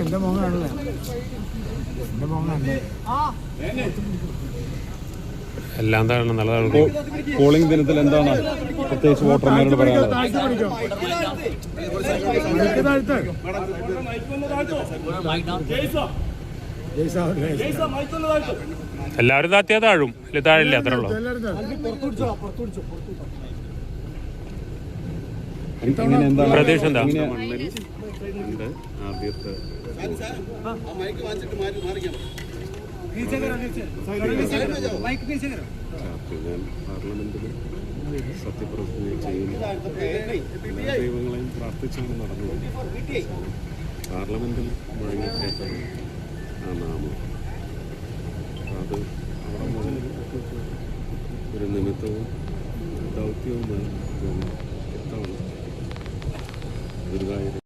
എന്റെ മോങ്ങാണല്ലേ എന്റെ മോങ്ങാണ് എല്ലാം നല്ലതാണ്. പോളിംഗ് ദിനത്തിൽ എന്താണ് പ്രത്യേകിച്ച് വോട്ടർമാരോട് പറയാനുള്ളത്? എല്ലാവരും താത്തിയാ താഴും, ഇല്ല താഴില്ല, അത്രേ ഉള്ളൂ. പ്രതീക്ഷ എന്താ? ആദ്യത്തെ പാർലമെന്റിൽ സത്യപ്രതിജ്ഞ ചെയ്യുന്നു. ദൈവങ്ങളെയും പ്രാർത്ഥിച്ചാണ് നടന്നത്. പാർലമെന്റിൽ മുഴങ്ങിക്കേട്ടത് ആ നാമം അത് അവിടെ മുതൽ ഒരു നിമിത്തവും ദൗത്യവുമായി ഇത്തവണ ഗുരുവായൂർ